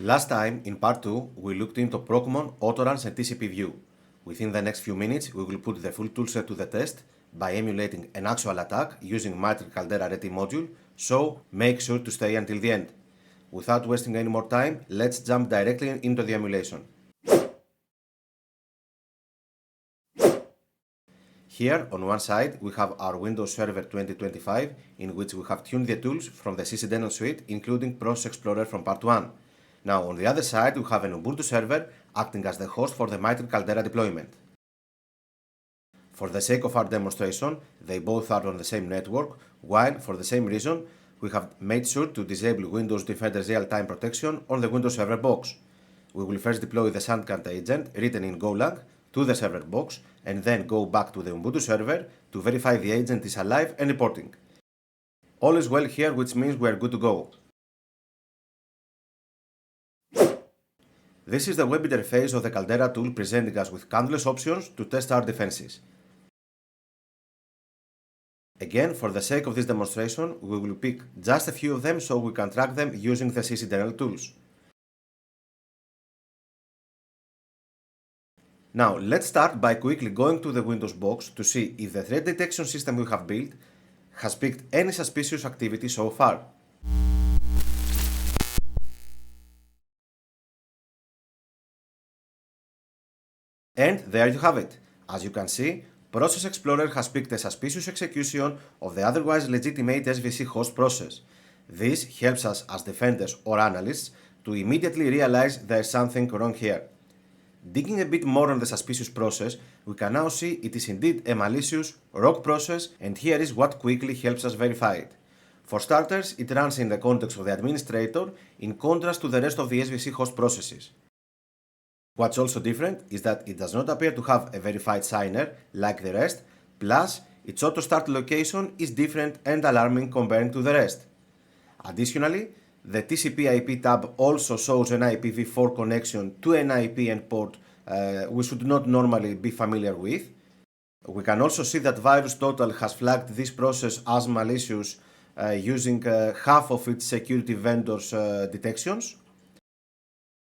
Last time, in part 2, we looked into ProcMon, Autoruns and TCPView. Within the next few minutes, we will put the full toolset to the test by emulating an actual attack using MITRE Caldera RT module, so make sure to stay until the end. Without wasting any more time, let's jump directly into the emulation. Here, on one side, we have our Windows Server 2025, in which we have tuned the tools from the Sysinternals suite, including Process Explorer from part 1. Now, on the other side, we have an Ubuntu server acting as the host for the MITRE Caldera deployment. For the sake of our demonstration, they both are on the same network, while, for the same reason, we have made sure to disable Windows Defender's real-time protection on the Windows Server box. We will first deploy the shortcut agent written in Golang to the server box, and then go back to the Ubuntu server to verify the agent is alive and reporting. All is well here, which means we are good to go. This is the web interface of the Caldera tool, presenting us with countless options to test our defenses. Again, for the sake of this demonstration, we will pick just a few of them so we can track them using the Sysinternals tools. Now, let's start by quickly going to the Windows box to see if the threat detection system we have built has picked any suspicious activity so far. And there you have it. As you can see, Process Explorer has picked a suspicious execution of the otherwise legitimate SVC host process. This helps us as defenders or analysts to immediately realize there's something wrong here. Digging a bit more on the suspicious process, we can now see it is indeed a malicious, rogue process, and here is what quickly helps us verify it. For starters, it runs in the context of the administrator, in contrast to the rest of the SVC host processes. What's also different is that it does not appear to have a verified signer like the rest, plus its auto start location is different and alarming comparing to the rest. Additionally, the TCP/IP tab also shows an IPv4 connection to an IP and port we should not normally be familiar with. We can also see that VirusTotal has flagged this process as malicious using half of its security vendors' detections.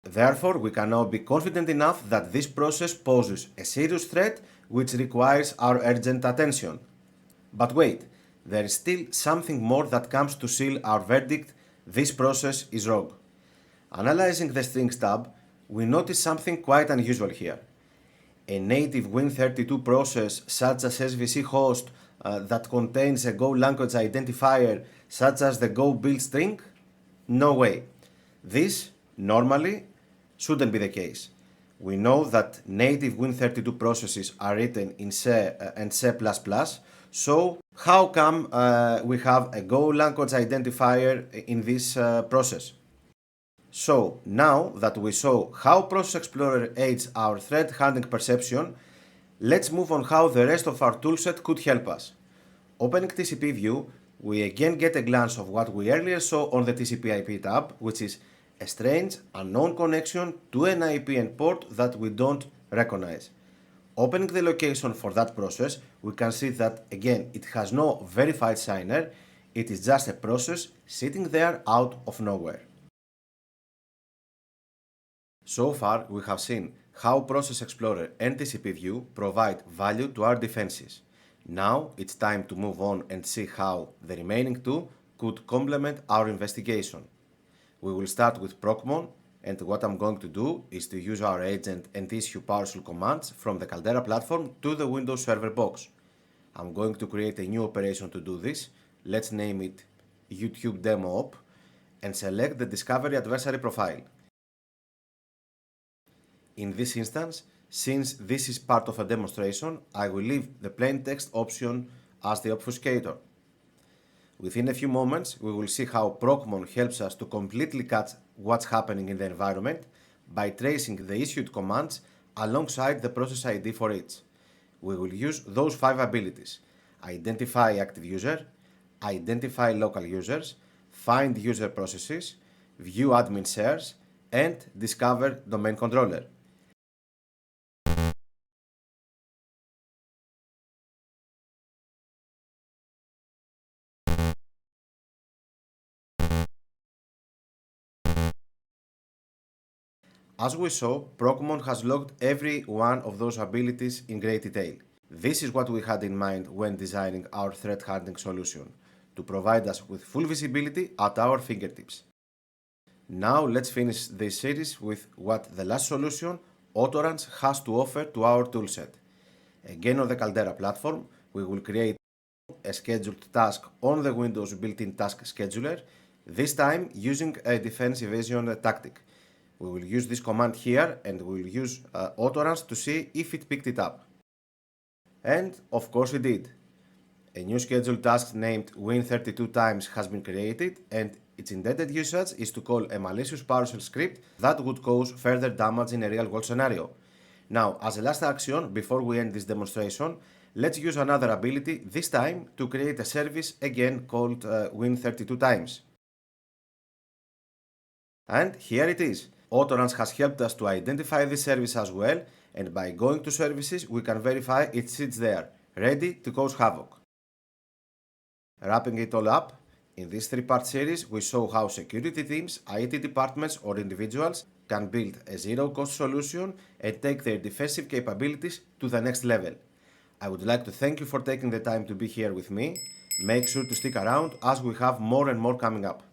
Therefore, we can now be confident enough that this process poses a serious threat which requires our urgent attention. But wait, there is still something more that comes to seal our verdict: this process is rogue. Analyzing the strings tab, we notice something quite unusual here. A native Win32 process such as SVC host that contains a Go language identifier such as the Go build string? No way. This, normally, shouldn't be the case. We know that native Win32 processes are written in C and C++, so how come we have a Go language identifier in this process? So now that we saw how Process Explorer aids our threat hunting perception, let's move on how the rest of our toolset could help us. Opening TCPView, we again get a glance of what we earlier saw on the TCP/IP tab, which is a strange, unknown connection to an IP and port that we don't recognize. Opening the location for that process, we can see that again it has no verified signer, it is just a process sitting there out of nowhere. So far, we have seen how Process Explorer and TCPView provide value to our defenses. Now it's time to move on and see how the remaining two could complement our investigation. We will start with ProcMon, and what I'm going to do is to use our agent and issue PowerShell commands from the Caldera platform to the Windows Server box. I'm going to create a new operation to do this. Let's name it YouTube Demo Op and select the Discovery Adversary profile. In this instance, since this is part of a demonstration, I will leave the plain text option as the obfuscator. Within a few moments, we will see how ProcMon helps us to completely catch what's happening in the environment by tracing the issued commands alongside the process ID for each. We will use those 5 abilities: identify active user, identify local users, find user processes, view admin shares, and discover domain controller. As we saw, ProcMon has logged every one of those abilities in great detail. This is what we had in mind when designing our threat hunting solution, to provide us with full visibility at our fingertips. Now let's finish this series with what the last solution, Autoruns, has to offer to our toolset. Again on the Caldera platform, we will create a scheduled task on the Windows built-in task scheduler, this time using a defense evasion tactic. We will use this command here and we will use Autoruns to see if it picked it up. And of course it did. A new scheduled task named win32times has been created, and its intended usage is to call a malicious PowerShell script that would cause further damage in a real-world scenario. Now, as a last action, before we end this demonstration, let's use another ability, this time to create a service again called win32times. And here it is. Autoruns has helped us to identify this service as well, and by going to services, we can verify it sits there, ready to cause havoc. Wrapping it all up, in this three-part series, we show how security teams, IT departments, or individuals can build a zero-cost solution and take their defensive capabilities to the next level. I would like to thank you for taking the time to be here with me. Make sure to stick around as we have more and more coming up.